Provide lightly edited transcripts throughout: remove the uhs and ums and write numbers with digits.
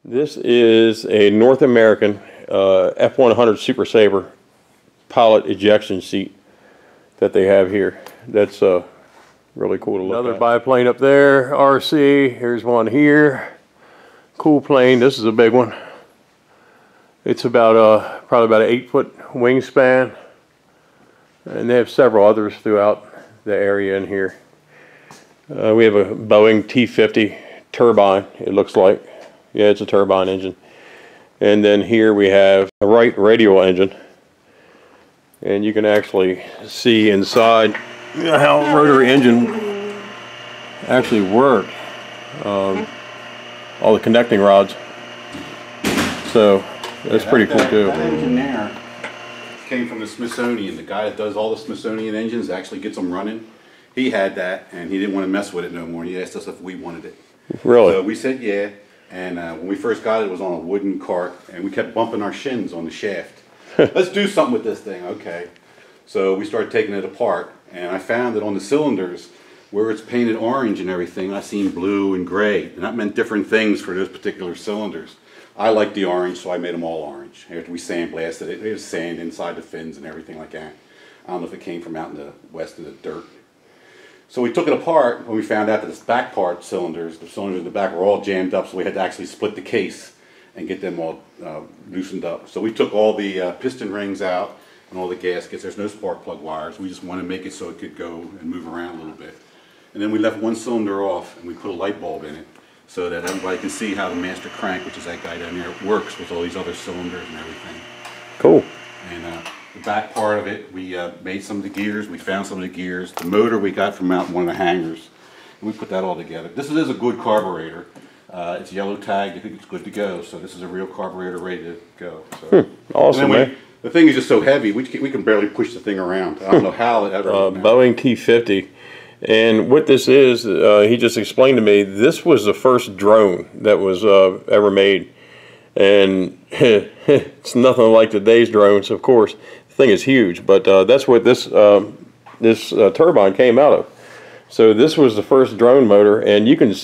This is a North American F-100 Super Sabre pilot ejection seat that they have here. That's really cool to look at. Another biplane up there, RC. Here's one here. Cool plane. This is a big one. It's about probably about an 8-foot wingspan, and they have several others throughout the area in here. We have a Boeing T-50 turbine, it looks like. Yeah, it's a turbine engine. And then here we have a Wright radial engine. And you can actually see inside how a rotary engine actually works. All the connecting rods. So that's pretty cool too. That engine there came from the Smithsonian. The guy that does all the Smithsonian engines actually gets them running. He had that and he didn't want to mess with it no more. And he asked us if we wanted it. Really? So we said yeah. And when we first got it, it was on a wooden cart, and we kept bumping our shins on the shaft. Let's do something with this thing, okay. So we started taking it apart, and I found that on the cylinders, where it's painted orange and everything, I seen blue and gray, and that meant different things for those particular cylinders. I liked the orange, so I made them all orange. After we sandblasted it, there was sand inside the fins and everything like that. I don't know if it came from out in the west of the dirt. So we took it apart when we found out that the back part cylinders, the cylinders in the back were all jammed up, so we had to actually split the case and get them all loosened up. So we took all the piston rings out and all the gaskets. There's no spark plug wires. We just want to make it so it could go and move around a little bit. And then we left one cylinder off and we put a light bulb in it so that everybody can see how the master crank, which is that guy down there, works with all these other cylinders and everything. Cool. And the back part of it, we made some of the gears, we found some of the gears. The motor we got from out in one of the hangars. And we put that all together. This is a good carburetor. It's yellow tagged, I think it's good to go. So this is a real carburetor ready to go. So. Awesome, man. The thing is just so heavy, we can barely push the thing around. I don't know how it ever... Boeing T-50. And what this is, he just explained to me, this was the first drone that was ever made. And it's nothing like today's drones, of course. The thing is huge, but that's what this turbine came out of. So this was the first drone motor, and you can,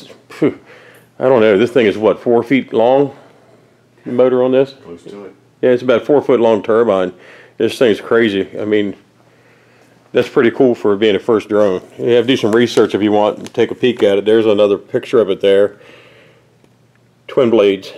I don't know, this thing is what, 4 feet long, the motor on this? Close to it. Yeah, it's about a 4-foot long turbine. This thing's crazy. I mean, that's pretty cool for being a first drone. You have to do some research if you want to take a peek at it. There's another picture of it there. Twin blades.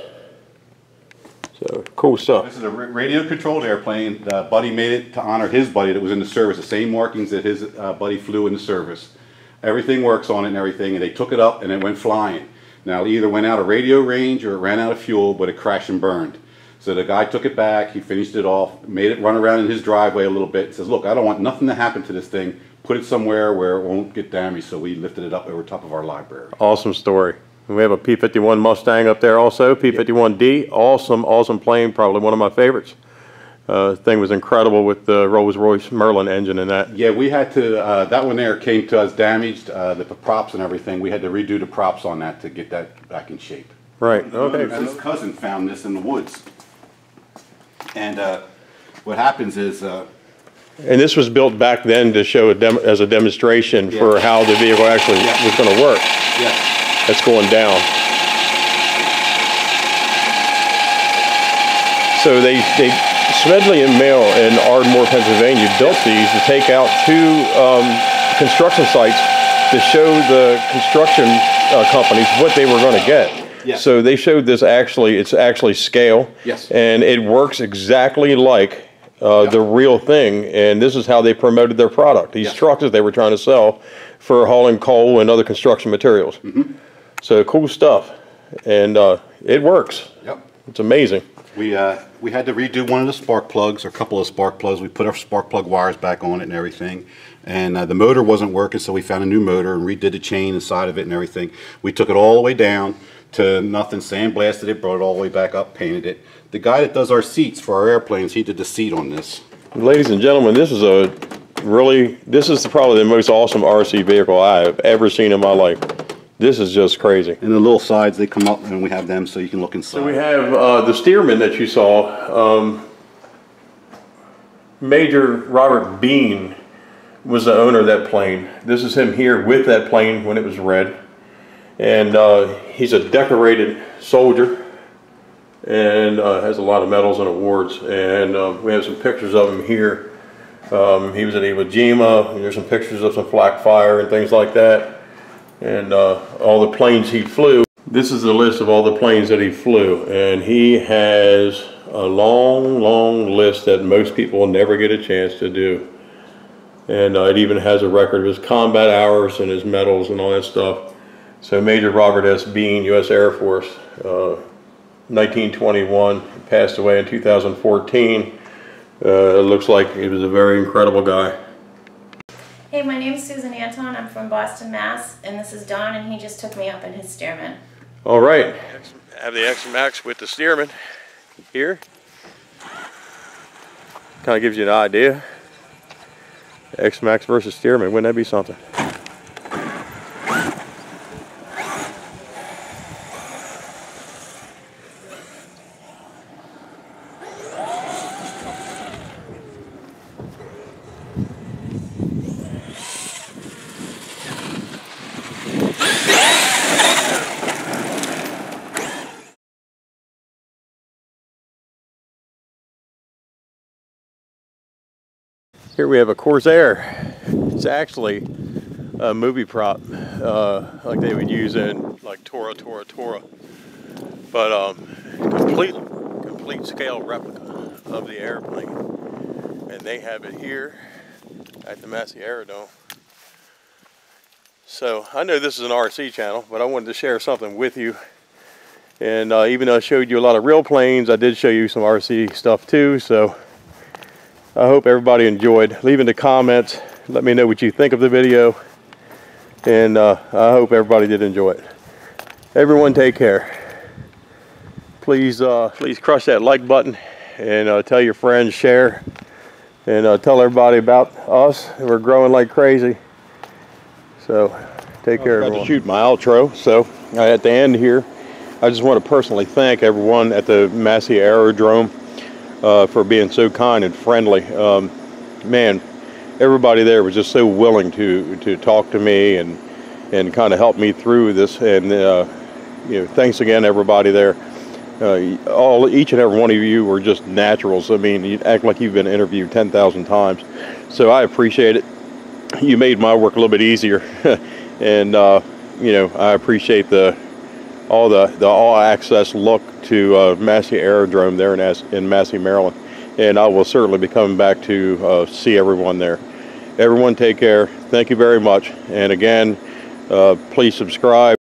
So, cool stuff. This is a radio-controlled airplane. Buddy made it to honor his buddy that was in the service, the same markings that his buddy flew in the service. Everything works on it and everything, and they took it up and it went flying. Now, it either went out of radio range or it ran out of fuel, but it crashed and burned. So the guy took it back, he finished it off, made it run around in his driveway a little bit, and says, look, I don't want nothing to happen to this thing. Put it somewhere where it won't get damaged, so we lifted it up over top of our library. Awesome story. We have a P-51 Mustang up there also, P-51D, awesome, awesome plane, probably one of my favorites. Thing was incredible with the Rolls-Royce Merlin engine and that. Yeah, we had to, that one there came to us damaged, the props and everything. We had to redo the props on that to get that back in shape. Right, okay. His cousin found this in the woods. And what happens is... and this was built back then to show as a demonstration for how the vehicle actually was going to work. Yes. That's going down. So Smedley and Mail in Ardmore, Pennsylvania built these to take out two construction sites to show the construction companies what they were going to get. Yes. So they showed this it's actually scale. Yes. And it works exactly like the real thing, and this is how they promoted their product. These trucks that they were trying to sell for hauling coal and other construction materials. Mm-hmm. So cool stuff, and it works. Yep. It's amazing. We had to redo one of the spark plugs, or a couple of spark plugs. We put our spark plug wires back on it and everything. And the motor wasn't working, so we found a new motor and redid the chain inside of it and everything. We took it all the way down to nothing, sandblasted it, brought it all the way back up, painted it. The guy that does our seats for our airplanes, he did the seat on this. Ladies and gentlemen, this is probably the most awesome RC vehicle I have ever seen in my life. This is just crazy. And the little sides, they come up and we have them so you can look inside. So we have the steerman that you saw. Major Robert Bean was the owner of that plane. This is him here with that plane when it was red. And he's a decorated soldier. and has a lot of medals and awards. And we have some pictures of him here. He was at Iwo Jima, and there's some pictures of some flak fire and things like that, and all the planes he flew. This is the list of all the planes that he flew, and he has a long list that most people will never get a chance to do. And it even has a record of his combat hours and his medals and all that stuff. So Major Robert S. Bean, U.S. Air Force, 1921, passed away in 2014. It looks like he was a very incredible guy. Hey, my name is Susan Anton. I'm from Boston, Mass. And this is Don, and he just took me up in his Stearman. All right, I have the X-Max with the Stearman here. Kind of gives you an idea. X-Max versus Stearman, wouldn't that be something? Here we have a Corsair. It's actually a movie prop, like they would use in like Tora. But complete scale replica of the airplane. And they have it here at the Massey Aerodrome. So I know this is an RC channel, but I wanted to share something with you. And even though I showed you a lot of real planes, I did show you some RC stuff too. So I hope everybody enjoyed. Leave in the comments, let me know what you think of the video, and I hope everybody did enjoy it. Everyone take care. Please crush that like button, and tell your friends, share, and tell everybody about us. We're growing like crazy. So take care, everyone. I'm about to shoot my outro, so at the end here, I just want to personally thank everyone at the Massey Aerodrome for being so kind and friendly. Man, everybody there was just so willing to talk to me and kind of help me through this. And you know, thanks again, everybody there. Each and every one of you were just naturals. I mean, you act like you've been interviewed 10,000 times. So I appreciate it. You made my work a little bit easier, and you know, I appreciate the all-access look to Massey Aerodrome there in Massey, Maryland. And I will certainly be coming back to see everyone there. Everyone take care. Thank you very much. And again, please subscribe.